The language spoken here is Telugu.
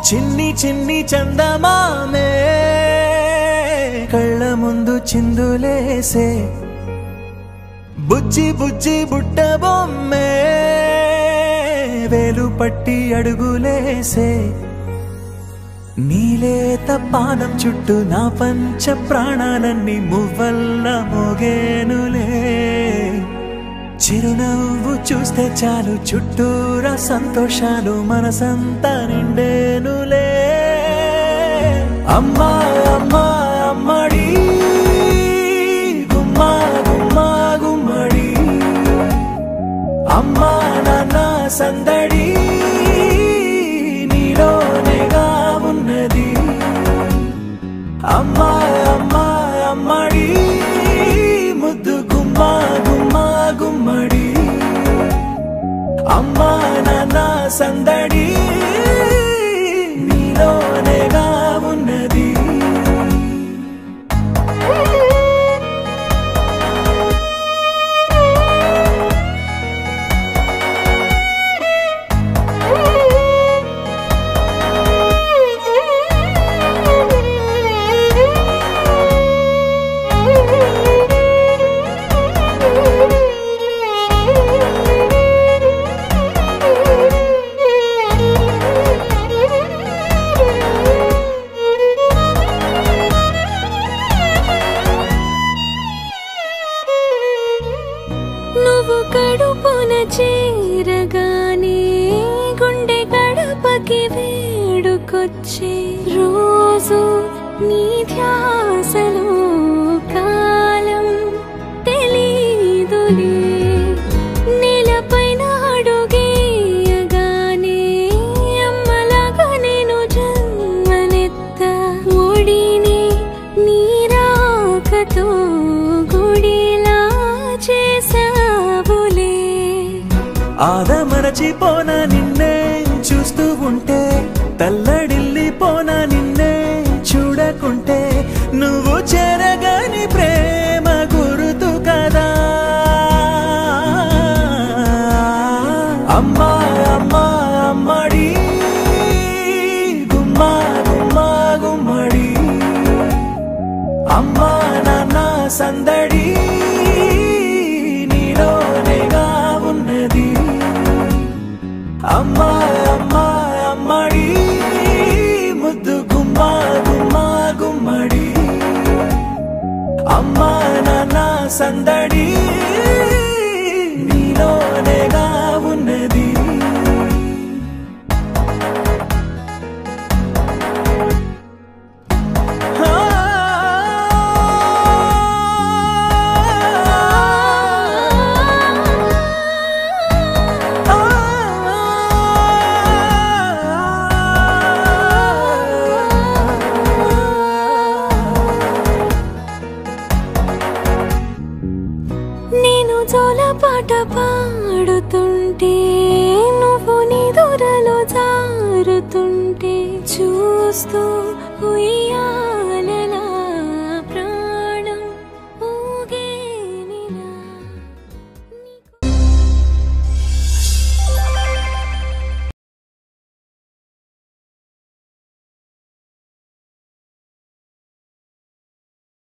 చిన్ని చిన్ని చందమామే కళ్ళ ముందు చిందులేసే బుజ్జి బుజ్జి బుట్ట బొమ్మే వేలు పట్టి అడుగులేసే నీలేత పానం చుట్టూ నా పంచ ప్రాణాలన్నీ మువ్వల్ల మోగేనులే చిరునవ్వు చూస్తే చాలు చుట్టూరా సంతోషాలు మనసంతా నిండేనులే అమ్మా అమ్మా అమ్మడి గుమ్మా గుమ్మా గుమ్మడి అమ్మా నాన్న సందడి నీలోనేగా ఉన్నది అమ్మా అమ్మా అమ్మడి ముద్దు గుమ్మా గుమ్మా గుమ్మడి అమ్మా నాన్న సందడి నీలోనేగా ఉన్నది నువ్వు కడుపున చేరగానే గుండె గడపకి వేడుకొచ్చే రోజు నీ ధ్యాసలో కాలం తెలీదులే నేలపైన అడుగేయగానే అమ్మలాగా నేను జన్మనెత్త ఒడిని నీ రాకతో గుడిలా చేసావులే ఆదమరచిపోనా నిన్నే చూస్తూ ఉంటే తల్లడిల్లిపోనా నిన్నే చూడకుంటే నువ్వు చెరగని ప్రేమ గురుతు కదా అమ్మా అమ్మా అమ్మడి గుమ్మా గుమ్మా గుమ్మడి అమ్మా నాన్న సందడి నీలోనేగా ఉన్నది అమ్మా అమ్మా అమ్మడి ముద్దు గుమ్మా గుమ్మా గుమ్మడి అమ్మా నాన్న సందడి నీలోనేగా ఉన్నది నేను జోలపాట పాడుతుంటే నువ్వు నిదురలో జారుతుంటే చూస్తూ ఉయ్యాలే